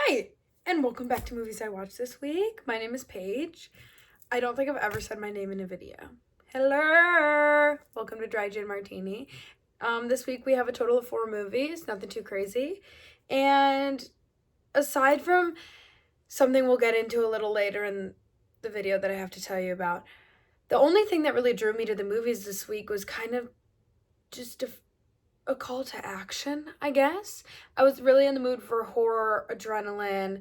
Hi, and welcome back to Movies I Watched This Week. My name is Paige. I don't think I've ever said my name in a video. Hello! Welcome to Dry Gin Martini. This week we have a total of 4 movies, nothing too crazy. And aside from something we'll get into a little later in the video that I have to tell you about, the only thing that really drew me to the movies this week was kind of just a call to action, I guess. I was really in the mood for horror, adrenaline,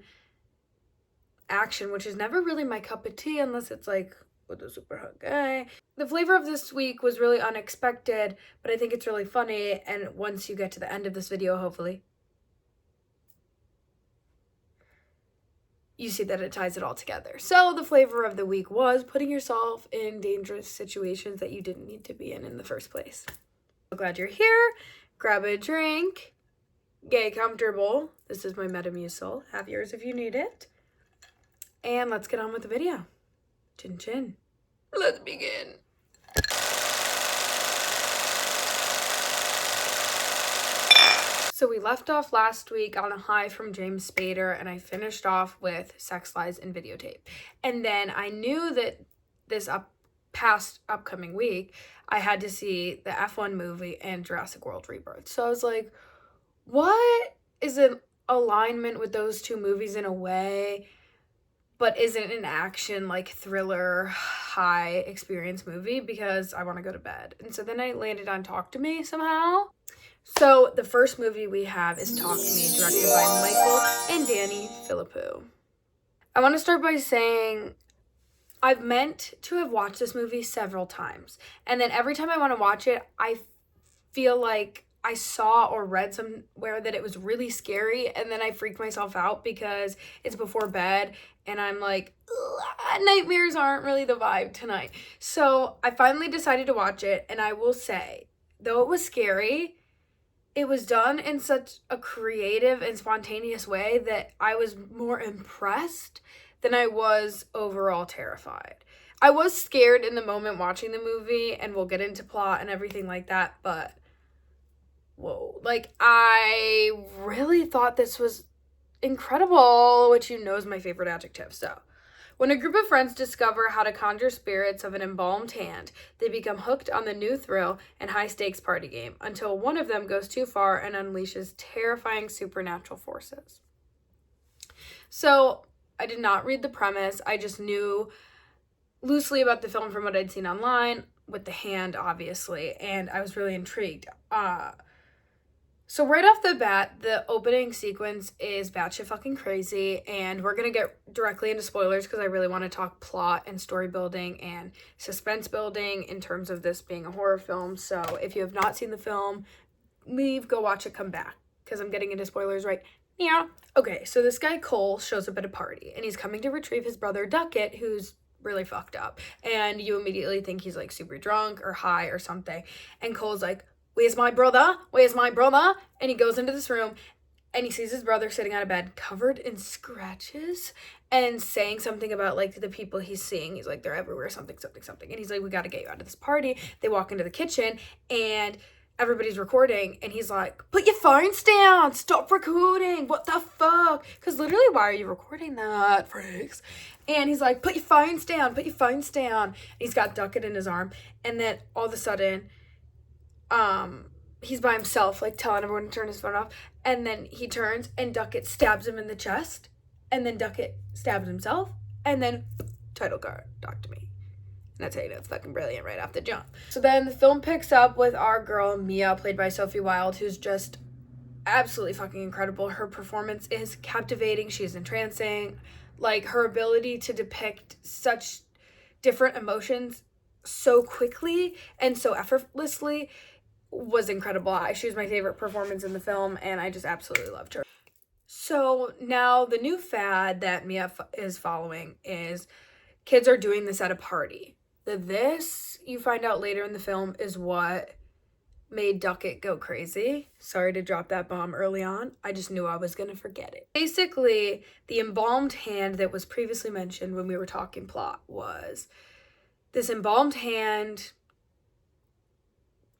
action, which is never really my cup of tea unless it's like with a super hot guy. The flavor of this week was really unexpected, but I think it's really funny, and once you get to the end of this video, hopefully, you see that it ties it all together. So the flavor of the week was putting yourself in dangerous situations that you didn't need to be in the first place. So glad you're here. Grab a drink. Get comfortable. This is my Metamucil. Have yours if you need it. And let's get on with the video. Chin chin. Let's begin. So we left off last week on a high from James Spader, and I finished off with Sex, Lies, and Videotape. And then I knew that this upcoming week, I had to see the F1 movie and Jurassic World Rebirth. So I was like, what is an alignment with those two movies in a way, but isn't an action, like, thriller, high experience movie, because I want to go to bed. And so then I landed on Talk to Me somehow. So the first movie we have is Talk to Me, directed by Michael and Danny Philippou. I want to start by saying I've meant to have watched this movie several times, and then every time I want to watch it, I feel like I saw or read somewhere that it was really scary, and then I freak myself out because it's before bed, and I'm like, nightmares aren't really the vibe tonight. So I finally decided to watch it, and I will say, though it was scary, it was done in such a creative and spontaneous way that I was more impressed than I was overall terrified. I was scared in the moment watching the movie, and we'll get into plot and everything like that, but whoa, like, I really thought this was incredible, which you know is my favorite adjective. So when a group of friends discover how to conjure spirits of an embalmed hand, they become hooked on the new thrill and high-stakes party game until one of them goes too far and unleashes terrifying supernatural forces. So I did not read the premise. I just knew loosely about the film from what I'd seen online, with the hand, obviously, and I was really intrigued. So right off the bat, the opening sequence is batshit fucking crazy, and we're going to get directly into spoilers because I really want to talk plot and story building and suspense building in terms of this being a horror film. So if you have not seen the film, leave, go watch it, come back, because I'm getting into spoilers right now. Okay, so this guy Cole shows up at a party, and he's coming to retrieve his brother Duckett, who's really fucked up, and you immediately think he's like super drunk or high or something, and Cole's like, where's my brother? Where's my brother? And he goes into this room, and he sees his brother sitting on a bed covered in scratches and saying something about, like, the people he's seeing. He's like, they're everywhere, something, something, something. And he's like, we got to get you out of this party. They walk into the kitchen, and everybody's recording, and he's like, put your phones down, stop recording, what the fuck? Because literally, why are you recording that, freaks? And he's like, put your phones down, put your phones down. And he's got Duckett in his arm, and then all of a sudden, he's by himself, like, telling everyone to turn his phone off, and then he turns, and Duckett stabs him in the chest, and then Duckett stabs himself, and then title card, Talk to Me. And that's how you know it's fucking brilliant right off the jump. So then the film picks up with our girl Mia, played by Sophie Wilde, who's just absolutely fucking incredible. Her performance is captivating. She's entrancing. Like, her ability to depict such different emotions so quickly and so effortlessly was incredible. She was my favorite performance in the film, and I just absolutely loved her. So now the new fad that Mia is following is kids are doing this at a party. This, you find out later in the film, is what made Duckett go crazy. Sorry to drop that bomb early on. I just knew I was going to forget it. Basically, the embalmed hand that was previously mentioned when we were talking plot was this embalmed hand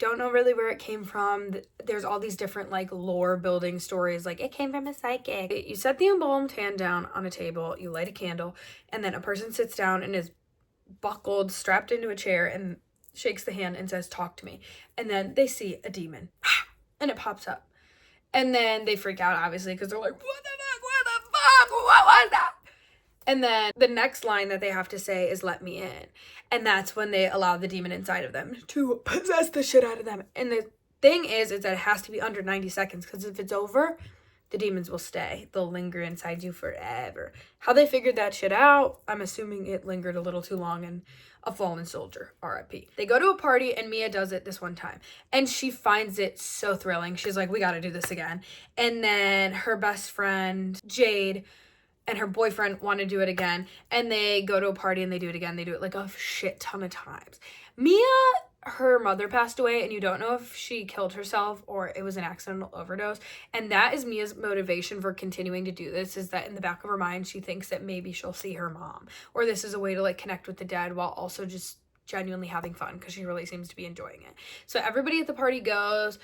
don't know really where it came from. There's all these different like lore building stories, like it came from a psychic. You set the embalmed hand down on a table, you light a candle, and then a person sits down and is buckled, strapped into a chair, and shakes the hand and says, "Talk to me." And then they see a demon and it pops up. And then they freak out, obviously, because they're like, what the fuck, what was that? And then the next line that they have to say is, "Let me in." And that's when they allow the demon inside of them to possess the shit out of them. And the thing is that it has to be under 90 seconds, because if it's over, the demons will stay. They'll linger inside you forever. How they figured that shit out, I'm assuming it lingered a little too long, and a fallen soldier, RIP. They go to a party, and Mia does it this one time, and she finds it so thrilling. She's like, we gotta do this again. And then her best friend, Jade, and her boyfriend want to do it again, and they go to a party and they do it again. They do it like a shit ton of times. Mia, her mother passed away, and you don't know if she killed herself or it was an accidental overdose. And that is Mia's motivation for continuing to do this, is that in the back of her mind, she thinks that maybe she'll see her mom, or this is a way to like connect with the dead while also just genuinely having fun, because she really seems to be enjoying it. So everybody at the party goes.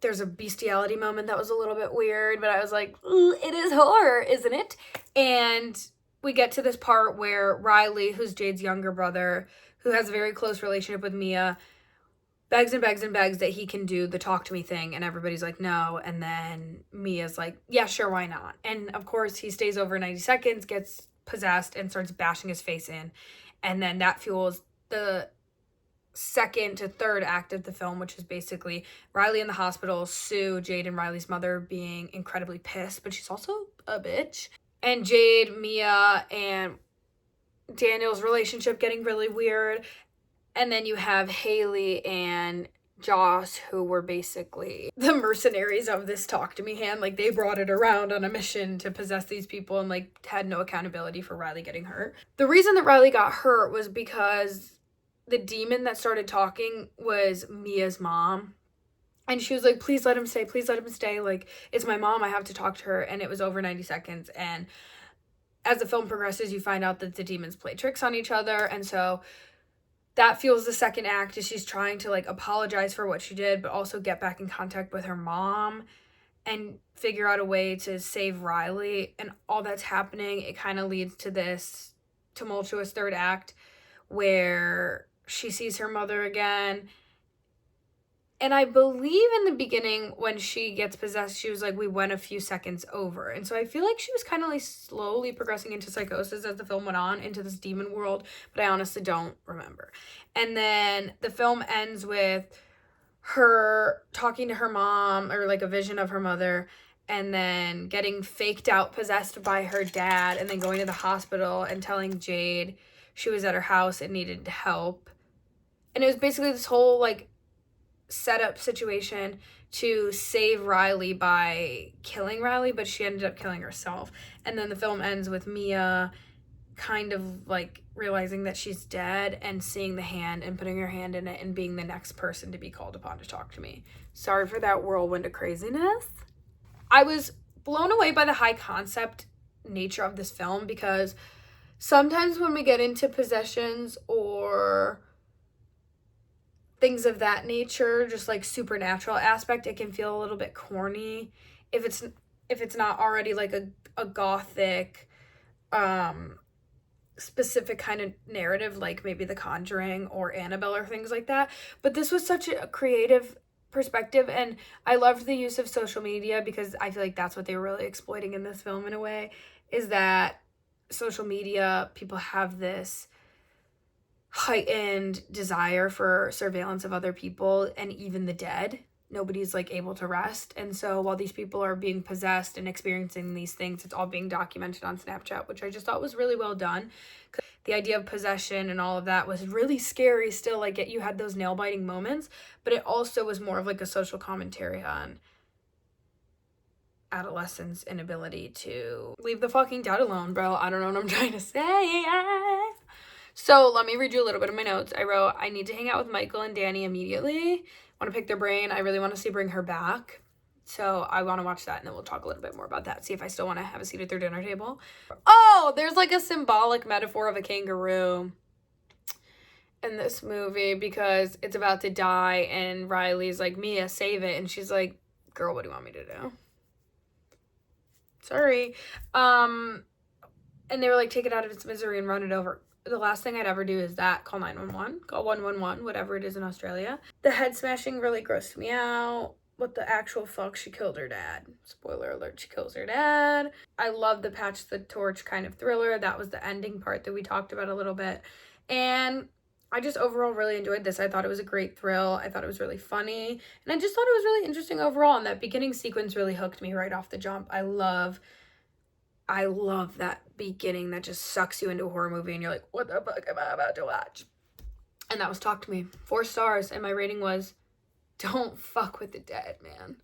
There's a bestiality moment that was a little bit weird, but I was like, ooh, it is horror, isn't it? And we get to this part where Riley, who's Jade's younger brother, who has a very close relationship with Mia, begs and begs and begs that he can do the talk to me thing, and everybody's like, no. And then Mia's like, yeah, sure, why not? And of course, he stays over 90 seconds, gets possessed, and starts bashing his face in. And then that fuels the second to third act of the film, which is basically Riley in the hospital, Sue, Jade, and Riley's mother being incredibly pissed, but she's also a bitch. And Jade, Mia, and Daniel's relationship getting really weird. And then you have Haley and Joss, who were basically the mercenaries of this talk to me hand. Like, they brought it around on a mission to possess these people and like had no accountability for Riley getting hurt. The reason that Riley got hurt was because the demon that started talking was Mia's mom. And she was like, please let him stay. Please let him stay. Like, it's my mom. I have to talk to her. And it was over 90 seconds. And as the film progresses, you find out that the demons play tricks on each other. And so that fuels the second act, as she's trying to like apologize for what she did, but also get back in contact with her mom and figure out a way to save Riley. And all that's happening, it kind of leads to this tumultuous third act where she sees her mother again. And I believe in the beginning when she gets possessed, she was like, we went a few seconds over. And so I feel like she was kind of like slowly progressing into psychosis as the film went on, into this demon world, but I honestly don't remember. And then the film ends with her talking to her mom, or like a vision of her mother, and then getting faked out possessed by her dad, and then going to the hospital and telling Jade she was at her house and needed help. And it was basically this whole like setup situation to save Riley by killing Riley, but she ended up killing herself. And then the film ends with Mia kind of like realizing that she's dead and seeing the hand and putting her hand in it and being the next person to be called upon to talk to me. Sorry for that whirlwind of craziness. I was blown away by the high concept nature of this film, because sometimes when we get into possessions or things of that nature, just like supernatural aspect, it can feel a little bit corny if it's not already like a gothic specific kind of narrative, like maybe The Conjuring or Annabelle or things like that. But this was such a creative perspective, and I loved the use of social media, because I feel like that's what they were really exploiting in this film in a way, is that social media, people have this heightened desire for surveillance of other people and even the dead. Nobody's like able to rest. And so while these people are being possessed and experiencing these things, it's all being documented on Snapchat, which I just thought was really well done. The idea of possession and all of that was really scary still. Like, you had those nail-biting moments, but it also was more of like a social commentary on adolescents' inability to leave the fucking dead alone, bro. I don't know what I'm trying to say. So let me read you a little bit of my notes. I wrote, I need to hang out with Michael and Danny immediately. I want to pick their brain. I really want to see Bring Her Back. So I want to watch that, and then we'll talk a little bit more about that. See if I still want to have a seat at their dinner table. Oh, there's like a symbolic metaphor of a kangaroo. in this movie because it's about to die and Riley's like, Mia, save it. And she's like, girl, what do you want me to do? Sorry. And they were like, take it out of its misery and run it over. The last thing I'd ever do is that. Call 911, call 111, whatever it is in Australia. The head smashing really grossed me out. What the actual fuck? She killed her dad. Spoiler alert, she kills her dad. I love the Patch the Torch kind of thriller. That was the ending part that we talked about a little bit. And I just overall really enjoyed this. I thought it was a great thrill. I thought it was really funny. And I just thought it was really interesting overall. And that beginning sequence really hooked me right off the jump. I love that beginning that just sucks you into a horror movie and you're like, what the fuck am I about to watch? And that was Talk to Me. 4 stars. And my rating was, don't fuck with the dead, man.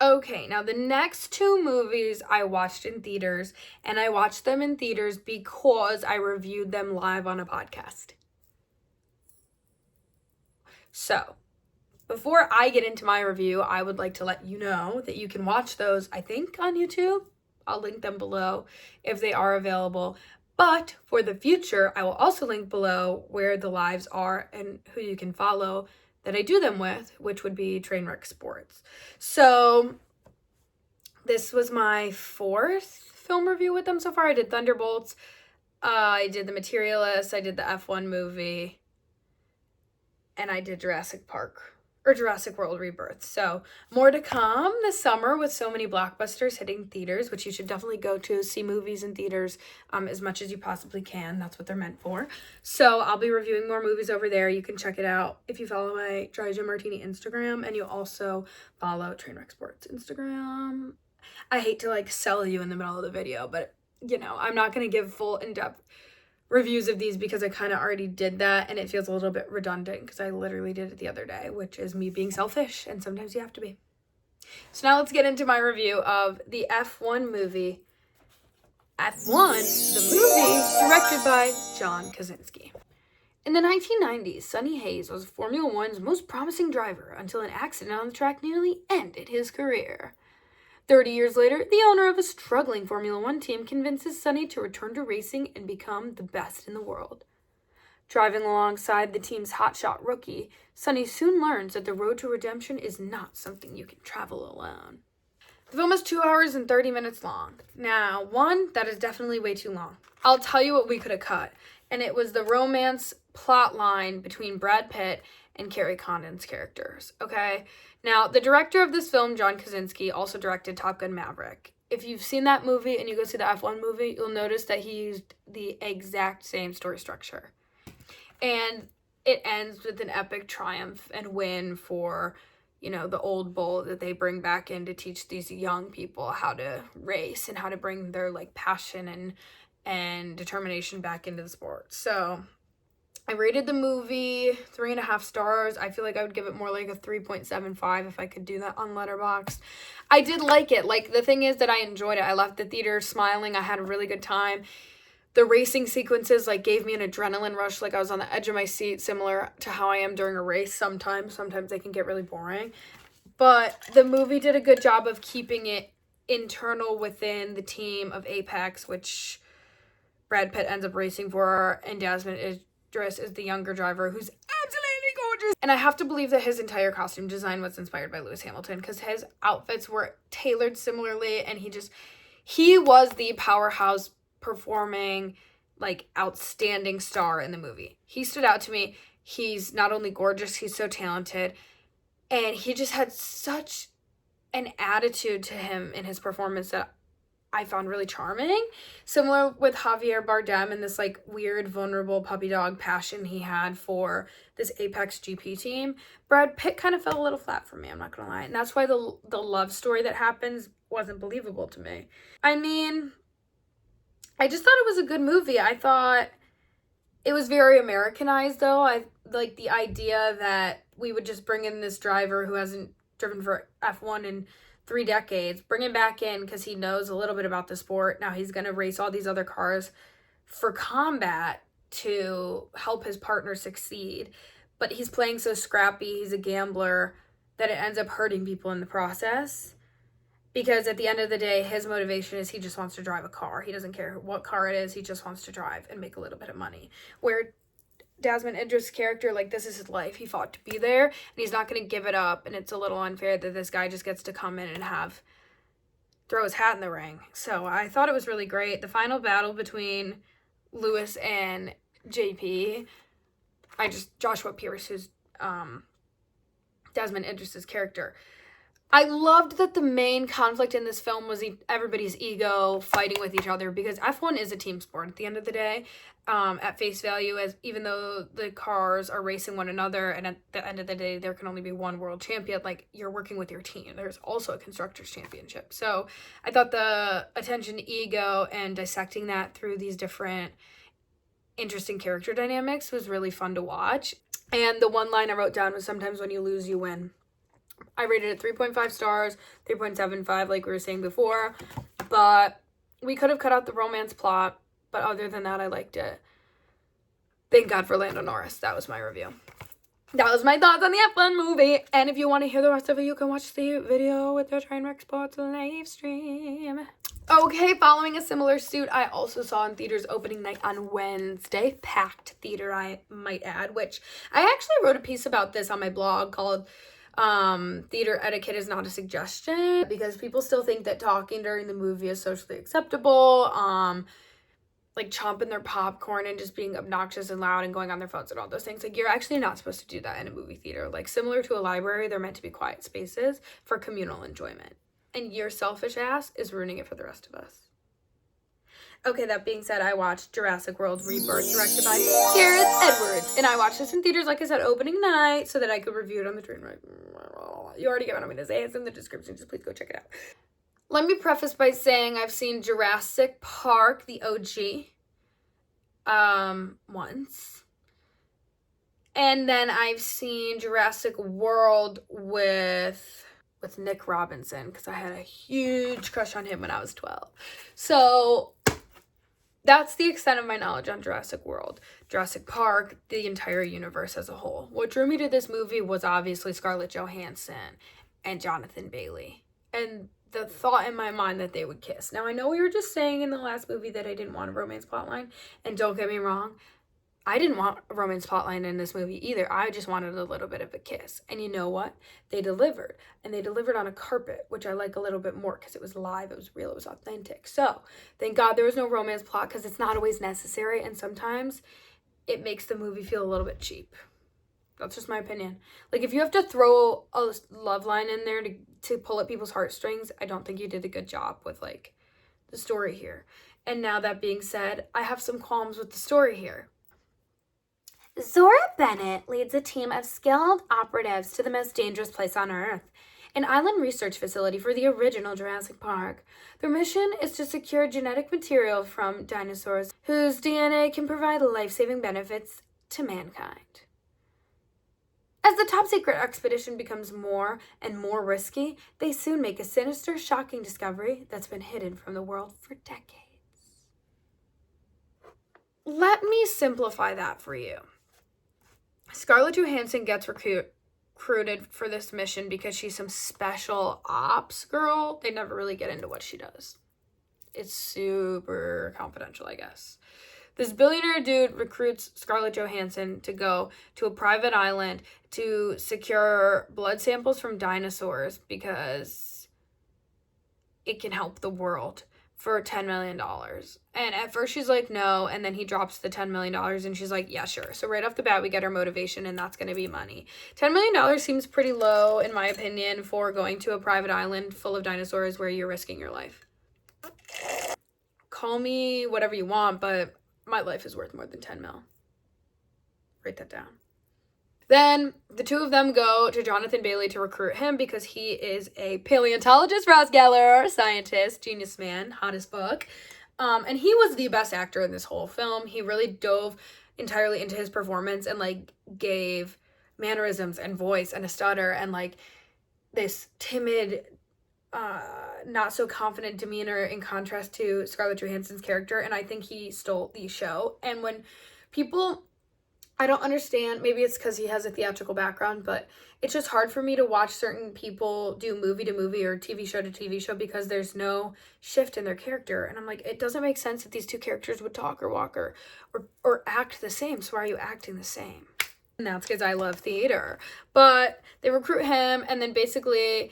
Okay, now the next 2 movies I watched in theaters, and I watched them in theaters because I reviewed them live on a podcast. So, before I get into my review, I would like to let you know that you can watch those, I think, on YouTube. I'll link them below if they are available. But for the future, I will also link below where the lives are and who you can follow that I do them with, which would be Trainwreck Sports. So this was my 4th film review with them so far. I did Thunderbolts, I did The Materialist, I did the F1 movie, and I did Jurassic World Rebirth. So more to come this summer with so many blockbusters hitting theaters, which you should definitely go to see movies in theaters as much as you possibly can. That's what they're meant for. So I'll be reviewing more movies over there. You can check it out if you follow my Dry Gin Martini Instagram, and you also follow Trainwreck Sports Instagram. I hate to like sell you in the middle of the video, but you know, I'm not going to give full in-depth reviews of these because I kind of already did that and it feels a little bit redundant because I literally did it the other day, which is me being selfish, and sometimes you have to be. So now let's get into my review of the F1 movie. F1, the movie, directed by John Krasinski. In the 1990s, Sonny Hayes was Formula One's most promising driver until an accident on the track nearly ended his career. 30 years later, the owner of a struggling Formula One team convinces Sonny to return to racing and become the best in the world. Driving alongside the team's hotshot rookie, Sonny soon learns that the road to redemption is not something you can travel alone. The film is 2 hours and 30 minutes long. Now, that is definitely way too long. I'll tell you what we could have cut, and it was the romance plot line between Brad Pitt and Carrie Condon's characters, okay? Now, the director of this film, John Krasinski, also directed Top Gun Maverick. If you've seen that movie and you go see the F1 movie, you'll notice that he used the exact same story structure. And it ends with an epic triumph and win for, you know, the old bull that they bring back in to teach these young people how to race and how to bring their, like, passion and determination back into the sport. So I rated the movie 3.5 stars. I feel like I would give it more like a 3.75 if I could do that on Letterboxd. I did like it. Like, the thing is that I enjoyed it. I left the theater smiling. I had a really good time. The racing sequences, like, gave me an adrenaline rush. Like, I was on the edge of my seat, similar to how I am during a race sometimes. Sometimes they can get really boring. But the movie did a good job of keeping it internal within the team of Apex, which Brad Pitt ends up racing for, and Desmond Idris is the younger driver who's absolutely gorgeous. And I have to believe that his entire costume design was inspired by Lewis Hamilton because his outfits were tailored similarly, and he was the powerhouse performing, like, outstanding star in the movie. He stood out to me. He's not only gorgeous, he's so talented, and he just had such an attitude to him in his performance that I found really charming. Similar with Javier Bardem and this, like, weird, vulnerable puppy dog passion he had for this Apex GP team. Brad Pitt kind of fell a little flat for me, I'm not gonna lie. And that's why the love story that happens wasn't believable to me. I mean, I just thought it was a good movie. I thought it was very Americanized, though. I like the idea that we would just bring in this driver who hasn't driven for F1 in 3 decades, bring him back in because he knows a little bit about the sport. Now he's going to race all these other cars for combat to help his partner succeed. But he's playing so scrappy, he's a gambler, that it ends up hurting people in the process. Because at the end of the day, his motivation is he just wants to drive a car. He doesn't care what car it is. He just wants to drive and make a little bit of money. Where Desmond Idris' character, like, this is his life. He fought to be there, and he's not going to give it up. And it's a little unfair that this guy just gets to come in and throw his hat in the ring. So I thought it was really great. The final battle between Lewis and JP, Joshua Pierce, who's Desmond Idris' character. I loved that the main conflict in this film was everybody's ego fighting with each other, because F1 is a team sport at the end of the day. At face value, as even though the cars are racing one another, and at the end of the day there can only be one world champion, like, you're working with your team. There's also a constructors championship. So I thought the attention to ego and dissecting that through these different interesting character dynamics was really fun to watch. And the one line I wrote down was, sometimes when you lose, you win. I rated it 3.5 stars, 3.75 like we were saying before, but we could have cut out the romance plot, but other than that, I liked it. Thank God for Lando Norris. That was my review. That was my thoughts on the F1 movie, and if you want to hear the rest of it, you can watch the video with the Trainwreck Sports live stream. Okay, following a similar suit, I also saw in theaters opening night on Wednesday. Packed theater, I might add, which I actually wrote a piece about this on my blog called theater etiquette is not a suggestion, because people still think that talking during the movie is socially acceptable, like chomping their popcorn and just being obnoxious and loud and going on their phones and all those things. Like, you're actually not supposed to do that in a movie theater. Like, similar to a library, they're meant to be quiet spaces for communal enjoyment, and your selfish ass is ruining it for the rest of us. Okay, that being said, I watched Jurassic World Rebirth, directed by Gareth Edwards. And I watched this in theaters, like I said, opening night, so that I could review it on the Trainwreck. You already get what I'm going to say. It's in the description. Just please go check it out. Let me preface by saying I've seen Jurassic Park, the OG, once. And then I've seen Jurassic World with Nick Robinson, because I had a huge crush on him when I was 12. So that's the extent of my knowledge on Jurassic World. Jurassic Park, the entire universe as a whole. What drew me to this movie was obviously Scarlett Johansson and Jonathan Bailey, and the thought in my mind that they would kiss. Now, I know we were just saying in the last movie that I didn't want a romance plotline, and don't get me wrong, I didn't want a romance plotline in this movie either. I just wanted a little bit of a kiss. And you know what? They delivered. And they delivered on a carpet, which I like a little bit more because it was live, it was real, it was authentic. So, thank God there was no romance plot, because it's not always necessary, and sometimes it makes the movie feel a little bit cheap. That's just my opinion. Like, if you have to throw a love line in there to pull at people's heartstrings, I don't think you did a good job with, like, the story here. And now, that being said, I have some qualms with the story here. Zora Bennett leads a team of skilled operatives to the most dangerous place on Earth, an island research facility for the original Jurassic Park. Their mission is to secure genetic material from dinosaurs whose DNA can provide life-saving benefits to mankind. As the top-secret expedition becomes more and more risky, they soon make a sinister, shocking discovery that's been hidden from the world for decades. Let me simplify that for you. Scarlett Johansson gets recruited for this mission because she's some special ops girl. They never really get into what she does. It's super confidential, I guess. This billionaire dude recruits Scarlett Johansson to go to a private island to secure blood samples from dinosaurs because it can help the world for $10 million. And at first she's like, no, and then he drops the $10 million and she's like, yeah, sure. So right off the bat, we get her motivation, and that's going to be money. $10 million seems pretty low, in my opinion, for going to a private island full of dinosaurs where you're risking your life. Call me whatever you want, but my life is worth more than 10 mil. Write that down. Then the two of them go to Jonathan Bailey to recruit him because he is a paleontologist, Ross Geller, scientist, genius man, hottest book. And he was the best actor in this whole film. He really dove entirely into his performance and, like, gave mannerisms and voice and a stutter and, like, this timid, not so confident demeanor in contrast to Scarlett Johansson's character. And I think he stole the show. And when people I don't understand. Maybe it's because he has a theatrical background, but it's just hard for me to watch certain people do movie to movie or TV show to TV show because there's no shift in their character. And I'm like, it doesn't make sense if these two characters would talk or walk or act the same. So why are you acting the same? And that's because I love theater. But they recruit him, and then basically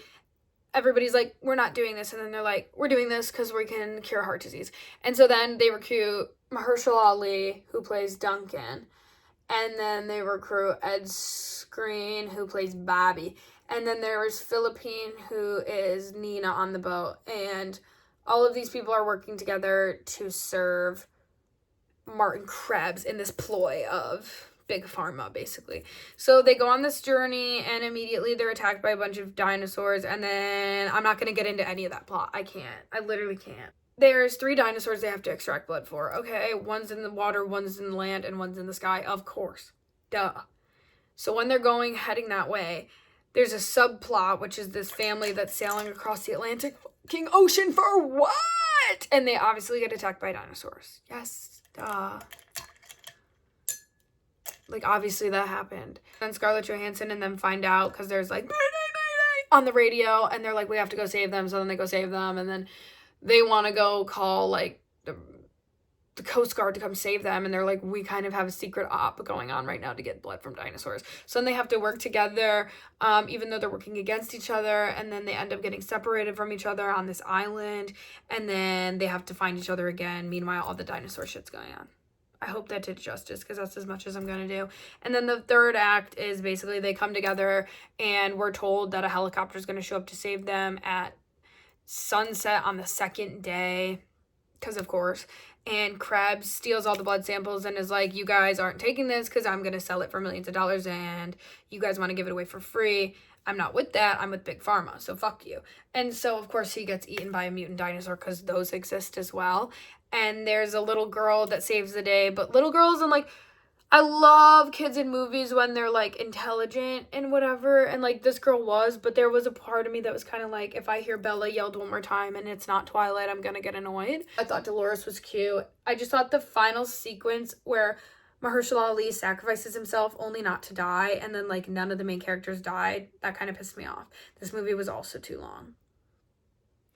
everybody's like, we're not doing this. And then they're like, we're doing this because we can cure heart disease. And so then they recruit Mahershala Ali, who plays Duncan. And then they recruit Ed Skrein, who plays Bobby. And then there's Philippine, who is Nina on the boat. And all of these people are working together to serve Martin Krebs in this ploy of Big Pharma, basically. So they go on this journey, and immediately they're attacked by a bunch of dinosaurs. And then I'm not going to get into any of that plot. I can't. I literally can't. There's 3 dinosaurs they have to extract blood for. Okay, one's in the water, one's in the land, and one's in the sky. Of course. Duh. So when they're heading that way, there's a subplot, which is this family that's sailing across the Atlantic fucking Ocean for what? And they obviously get attacked by dinosaurs. Yes. Duh. Like, obviously that happened. Then Scarlett Johansson and them find out because there's like, on the radio, and they're like, we have to go save them. So then they go save them, and then they want to go call, like, the Coast Guard to come save them, and they're like, we kind of have a secret op going on right now to get blood from dinosaurs. So then they have to work together, even though they're working against each other, and then they end up getting separated from each other on this island, and then they have to find each other again. Meanwhile, all the dinosaur shit's going on. I hope that did justice, because that's as much as I'm going to do. And then the third act is basically they come together, and we're told that a helicopter is going to show up to save them at sunset on the second day, because of course. And Krebs steals all the blood samples and is like, you guys aren't taking this because I'm going to sell it for millions of dollars, and you guys want to give it away for free. I'm not with that. I'm with Big Pharma, so fuck you. And so, of course, he gets eaten by a mutant dinosaur because those exist as well. And there's a little girl that saves the day. But little girls, and like, I love kids in movies when they're like intelligent and whatever. And like, this girl was, but there was a part of me that was kind of like, if I hear Bella yelled one more time and it's not Twilight, I'm going to get annoyed. I thought Dolores was cute. I just thought the final sequence where Mahershala Ali sacrifices himself only not to die, and then like none of the main characters died, that kind of pissed me off. This movie was also too long.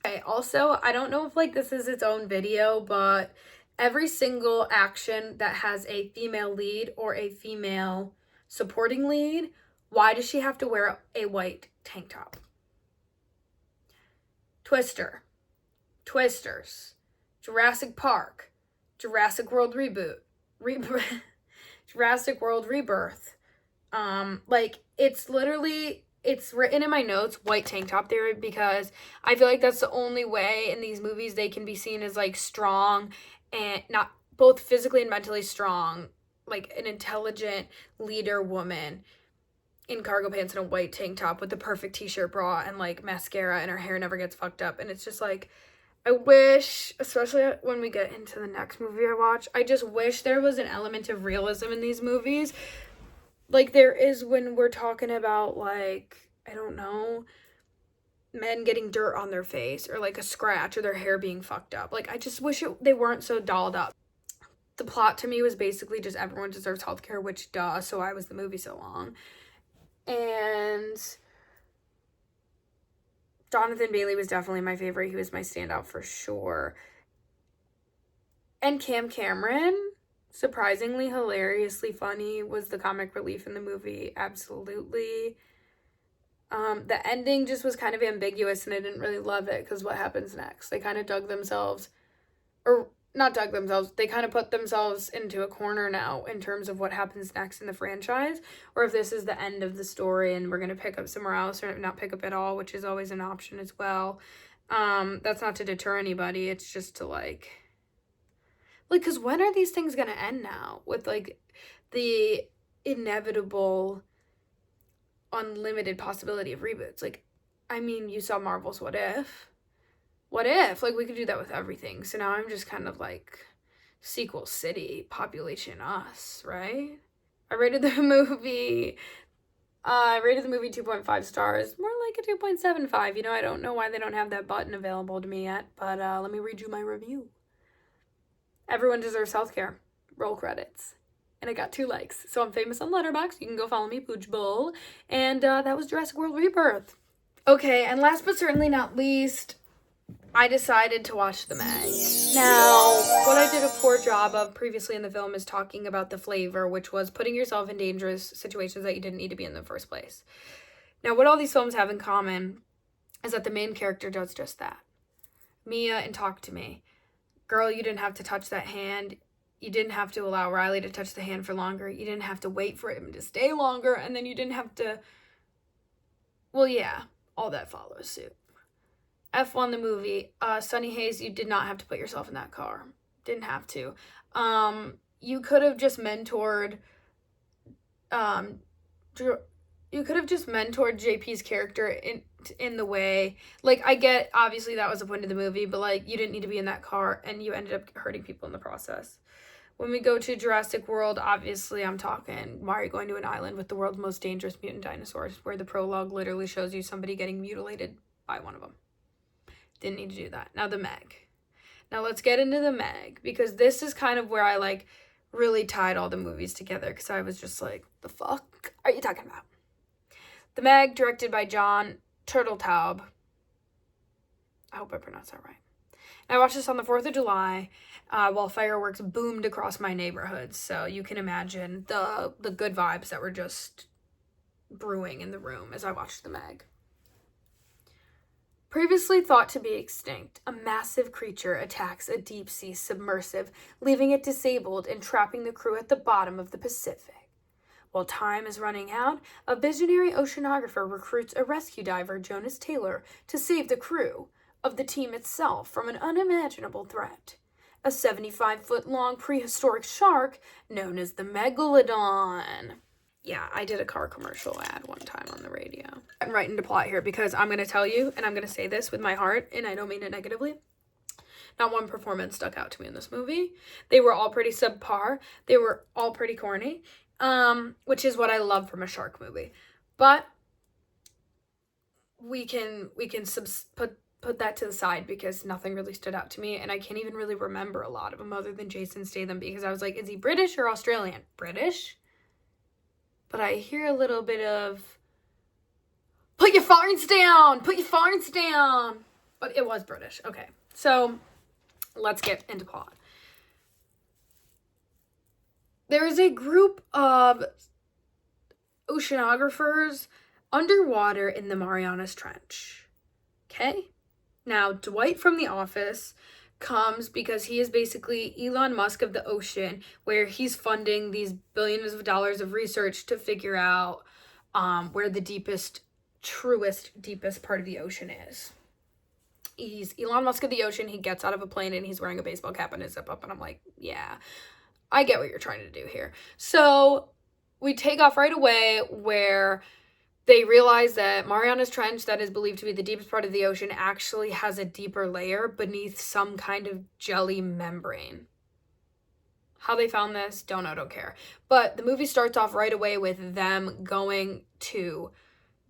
Okay, also, I don't know if like this is its own video, but every single action that has a female lead or a female supporting lead, why does she have to wear a white tank top? Twisters, Jurassic Park, Jurassic World Jurassic World Rebirth. Like, it's literally, it's written in my notes, white tank top theory, because I feel like that's the only way in these movies they can be seen as like strong, and not both physically and mentally strong, like an intelligent leader woman in cargo pants and a white tank top with the perfect t-shirt bra and like mascara, and her hair never gets fucked up. And it's just like, I wish, especially when we get into the next movie I watch, I just wish there was an element of realism in these movies. Like there is when we're talking about, like, I don't know, men getting dirt on their face or like a scratch or their hair being fucked up. Like, I just wish they weren't so dolled up. The plot to me was basically just everyone deserves healthcare, which duh, so why was the movie so long? And Jonathan Bailey was definitely my favorite. He was my standout for sure. And Cam Cameron, surprisingly hilariously funny, was the comic relief in the movie. Absolutely. The ending just was kind of ambiguous, and I didn't really love it because what happens next? They kind of they kind of put themselves into a corner now in terms of what happens next in the franchise, or if this is the end of the story and we're going to pick up somewhere else or not pick up at all, which is always an option as well. That's not to deter anybody. It's just to like, because when are these things going to end now with like the inevitable unlimited possibility of reboots? Like, I mean, you saw Marvel's What If? Like, we could do that with everything. So now I'm just kind of like, sequel city, population us, right? I rated the movie 2.5 stars, more like a 2.75. You know, I don't know why they don't have that button available to me yet, but let me read you my review. Everyone deserves healthcare. Roll credits. and I got 2 likes. So I'm famous on Letterboxd. You can go follow me, Pooch Bowl. And that was Jurassic World Rebirth. Okay, and last but certainly not least, I decided to watch The Meg. Now, what I did a poor job of previously in the film is talking about the flavor, which was putting yourself in dangerous situations that you didn't need to be in the first place. Now, what all these films have in common is that the main character does just that. Mia and Talk to Me. Girl, you didn't have to touch that hand. You didn't have to allow Riley to touch the hand for longer. You didn't have to wait for him to stay longer. And then you didn't have to... Well, yeah, all that follows suit. F1 the movie. Sunny Hayes, you did not have to put yourself in that car. Didn't have to. You could have just mentored... You could have just mentored JP's character in the way, like, I get, obviously that was the point of the movie, but, like, you didn't need to be in that car, and you ended up hurting people in the process. When we go to Jurassic World, obviously I'm talking, why are you going to an island with the world's most dangerous mutant dinosaurs, where the prologue literally shows you somebody getting mutilated by one of them. Didn't need to do that. Now, The Meg. Now, let's get into The Meg, because this is kind of where I, like, really tied all the movies together, because I was just like, the fuck are you talking about? The Meg, directed by John Turteltaub. I hope I pronounced that right. And I watched this on the 4th of July while fireworks boomed across my neighborhood. So you can imagine the good vibes that were just brewing in the room as I watched The Meg. Previously thought to be extinct, a massive creature attacks a deep-sea submersive, leaving it disabled and trapping the crew at the bottom of the Pacific. While time is running out, a visionary oceanographer recruits a rescue diver, Jonas Taylor, to save the crew of the team itself from an unimaginable threat. A 75-foot-long prehistoric shark known as the Megalodon. Yeah, I did a car commercial ad one time on the radio. I'm right into plot here because I'm going to tell you, and I'm going to say this with my heart, and I don't mean it negatively. Not one performance stuck out to me in this movie. They were all pretty subpar. They were all pretty corny. Which is what I love from a shark movie. But we can put that to the side because nothing really stood out to me, and I can't even really remember a lot of them other than Jason Statham because I was like, is he British or Australian? British? But I hear a little bit of, put your farts down! Put your farts down! But it was British. Okay, so let's get into plot. There is a group of oceanographers underwater in the Marianas Trench. Okay? Now, Dwight from The Office comes because he is basically Elon Musk of the ocean, where he's funding these billions of dollars of research to figure out where the deepest part of the ocean is. He's Elon Musk of the ocean. He gets out of a plane and he's wearing a baseball cap and a zip up, and I'm like, yeah, I get what you're trying to do here. So we take off right away where they realize that Marianas Trench, that is believed to be the deepest part of the ocean, actually has a deeper layer beneath some kind of jelly membrane. How they found this, don't know, don't care. But the movie starts off right away with them going to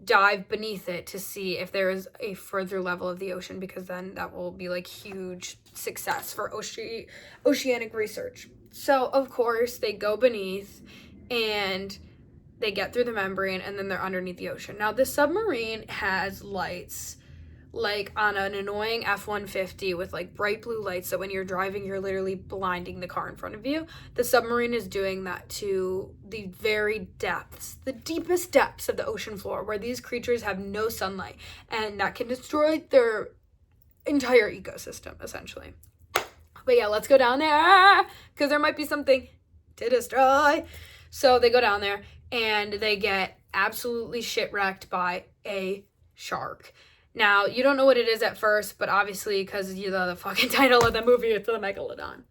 dive beneath it to see if there is a further level of the ocean, because then that will be like huge success for oceanic research. So, of course, they go beneath and they get through the membrane and then they're underneath the ocean. Now, the submarine has lights like on an annoying F-150 with like bright blue lights that when you're driving, you're literally blinding the car in front of you. The submarine is doing that to the very depths, the deepest depths of the ocean floor, where these creatures have no sunlight, and that can destroy their entire ecosystem, essentially. But yeah, let's go down there, because there might be something to destroy. So they go down there, and they get absolutely shit-wrecked by a shark. Now, you don't know what it is at first, but obviously, because you know the fucking title of the movie, it's the Megalodon.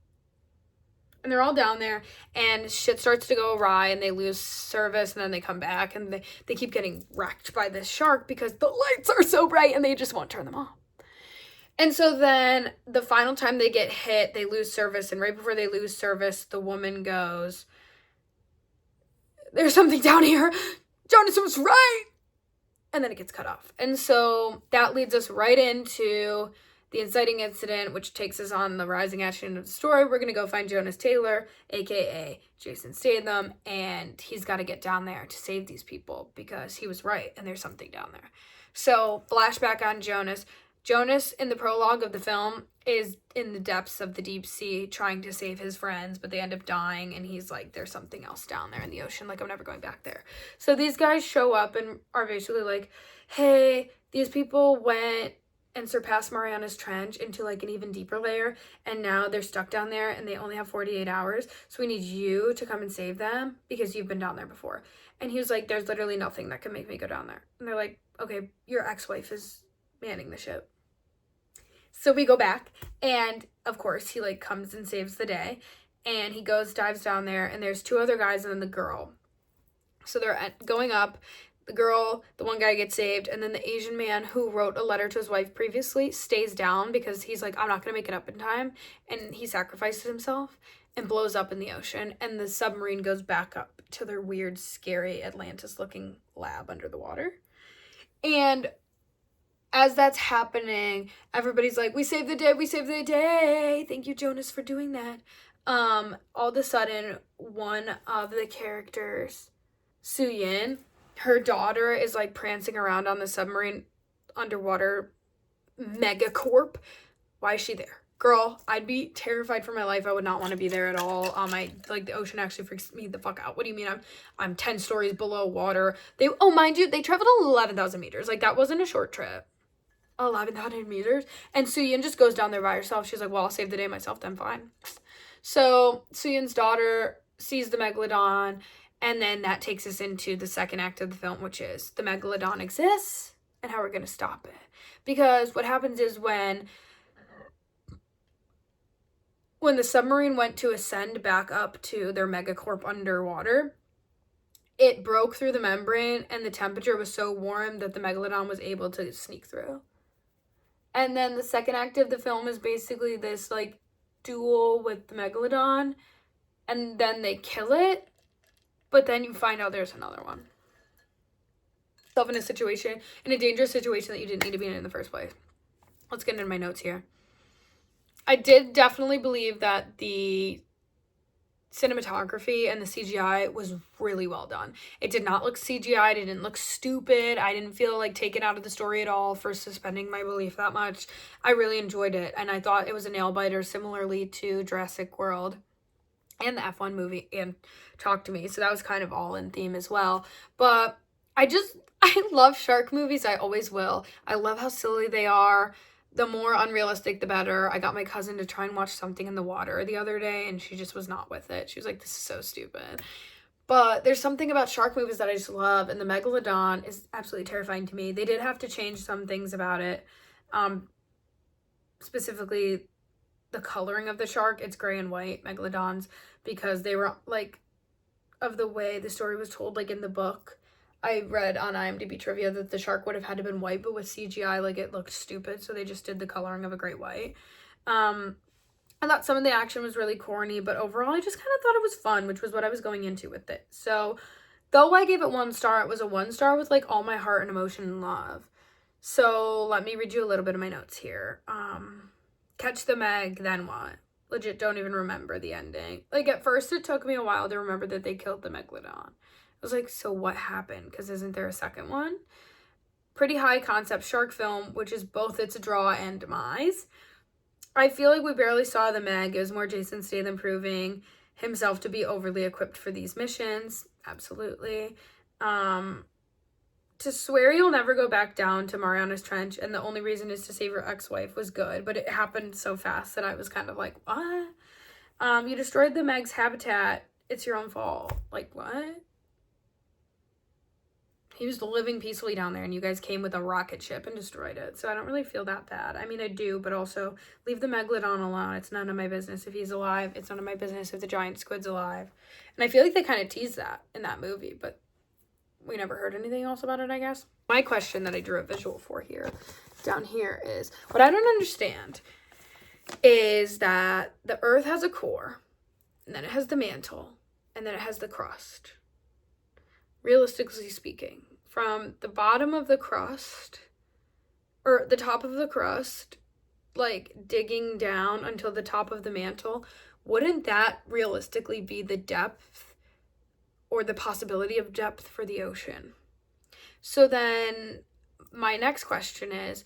And they're all down there, and shit starts to go awry, and they lose service, and then they come back, and they keep getting wrecked by this shark because the lights are so bright, and they just won't turn them off. And so then, the final time they get hit, they lose service, and right before they lose service, the woman goes, "There's something down here. Jonas was right." And then it gets cut off. And so that leads us right into the inciting incident, which takes us on the rising action of the story. We're going to go find Jonas Taylor, aka Jason Statham, and he's got to get down there to save these people because he was right and there's something down there. So, flashback on Jonas. Jonas, in the prologue of the film, is in the depths of the deep sea trying to save his friends, but they end up dying, and he's like, there's something else down there in the ocean, like, I'm never going back there. So these guys show up and are basically like, hey, these people went and surpassed Mariana's Trench into, like, an even deeper layer, and now they're stuck down there, and they only have 48 hours, so we need you to come and save them, because you've been down there before. And he was like, there's literally nothing that can make me go down there. And they're like, okay, your ex-wife is manning the ship. So we go back, and of course he like comes and saves the day, and he dives down there, and there's two other guys and then the girl. So they're going up. The girl, the one guy gets saved, and then the Asian man who wrote a letter to his wife previously stays down because he's like, I'm not gonna make it up in time, and he sacrifices himself and blows up in the ocean, and the submarine goes back up to their weird, scary Atlantis-looking lab under the water. And as that's happening, everybody's like, we saved the day, we saved the day. Thank you, Jonas, for doing that. All of a sudden, one of the characters, Soo-yin, her daughter is like prancing around on the submarine underwater megacorp. Why is she there? Girl, I'd be terrified for my life. I would not want to be there at all. The ocean actually freaks me the fuck out. What do you mean I'm 10 stories below water? Mind you, they traveled 11,000 meters. Like, that wasn't a short trip. 11,000 meters. And Soo-yin just goes down there by herself. She's like, well, I'll save the day myself, then fine. So Soo-yin's daughter sees the megalodon, and then that takes us into the second act of the film, which is the megalodon exists and how we're going to stop it. Because what happens is when the submarine went to ascend back up to their megacorp underwater, it broke through the membrane, and the temperature was so warm that the megalodon was able to sneak through. And then the second act of the film is basically this, like, duel with the megalodon, and then they kill it, but then you find out there's another one. Yourself in a dangerous situation that you didn't need to be in the first place. Let's get into my notes here. I did definitely believe that the cinematography and the CGI was really well done. It did not look CGI. It didn't look stupid. I didn't feel like taken out of the story at all for suspending my belief that much. I really enjoyed it, and I thought it was a nail-biter similarly to Jurassic World and the F1 movie and Talk to Me, so that was kind of all in theme as well. But I love shark movies. I always will. I love how silly they are. The more unrealistic, the better. I got my cousin to try and watch Something in the Water the other day, and she just was not with it. She was like, this is so stupid. But there's something about shark movies that I just love, and the megalodon is absolutely terrifying to me. They did have to change some things about it. Specifically, the coloring of the shark. It's gray and white megalodons because they were, like, of the way the story was told, like, in the book. I read on IMDb trivia that the shark would have had to been white, but with CGI, like, it looked stupid, so they just did the coloring of a great white. I thought some of the action was really corny, but overall, I just kind of thought it was fun, which was what I was going into with it. So, though I gave it 1 star, it was a 1 star with, like, all my heart and emotion and love. So, let me read you a little bit of my notes here. Catch the Meg, then what? Legit, don't even remember the ending. Like, at first, it took me a while to remember that they killed the megalodon. I was like, so what happened? Because isn't there a second one? Pretty high concept shark film, which is both its draw and demise. I feel like we barely saw the Meg. It was more Jason Statham proving himself to be overly equipped for these missions. Absolutely. To swear you'll never go back down to Mariana's Trench and the only reason is to save your ex-wife was good, but it happened so fast that I was kind of like, what? You destroyed the Meg's habitat. It's your own fault. Like, what? He was living peacefully down there, and you guys came with a rocket ship and destroyed it. So I don't really feel that bad. I mean, I do, but also leave the megalodon alone. It's none of my business if he's alive. It's none of my business if the giant squid's alive. And I feel like they kind of teased that in that movie, but we never heard anything else about it, I guess. My question that I drew a visual for here, down here, is what I don't understand is that the Earth has a core, and then it has the mantle, and then it has the crust. Realistically speaking, from the bottom of the crust, or the top of the crust, like digging down until the top of the mantle, wouldn't that realistically be the depth or the possibility of depth for the ocean? So then my next question is,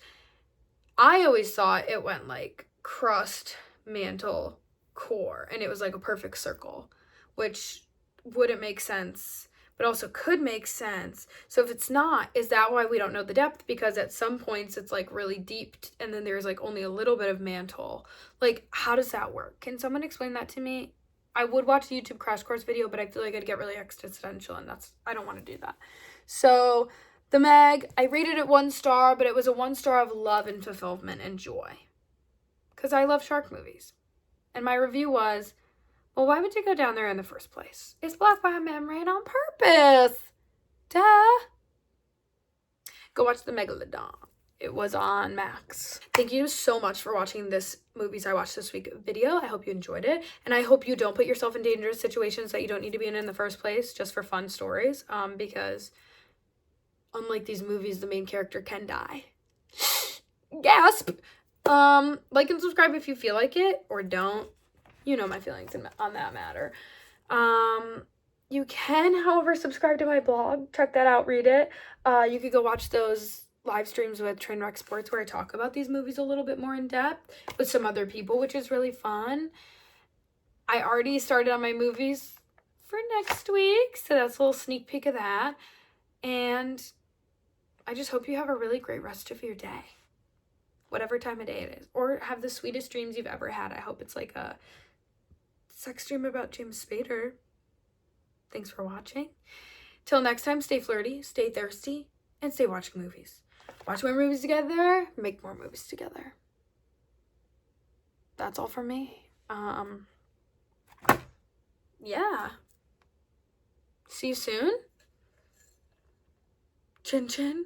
I always thought it went like crust, mantle, core, and it was like a perfect circle, which wouldn't make sense, but also could make sense. So if it's not, is that why we don't know the depth? Because at some points it's like really deep and then there's like only a little bit of mantle. Like, how does that work? Can someone explain that to me? I would watch a YouTube crash course video, but I feel like I'd get really existential, and I don't want to do that. So the Meg, I rated it 1 star, but it was a 1 star of love and fulfillment and joy. Because I love shark movies. And my review was, well, why would you go down there in the first place? It's blocked by a membrane on purpose. Duh. Go watch The Megalodon. It was on Max. Thank you so much for watching this Movies I Watched This Week video. I hope you enjoyed it. And I hope you don't put yourself in dangerous situations that you don't need to be in the first place just for fun stories. Because unlike these movies, the main character can die. Gasp! Like and subscribe if you feel like it, or don't. You know my feelings on that matter. You can, however, subscribe to my blog. Check that out, read it. You could go watch those live streams with Trainwreck Sports where I talk about these movies a little bit more in depth with some other people, which is really fun. I already started on my movies for next week, so that's a little sneak peek of that. And I just hope you have a really great rest of your day, whatever time of day it is, or have the sweetest dreams you've ever had. I hope it's like a sex dream about James Spader. Thanks for watching. Till next time, stay flirty, stay thirsty, and stay watching movies. Watch more movies together, make more movies together. That's all from me. Yeah. See you soon. Chin chin.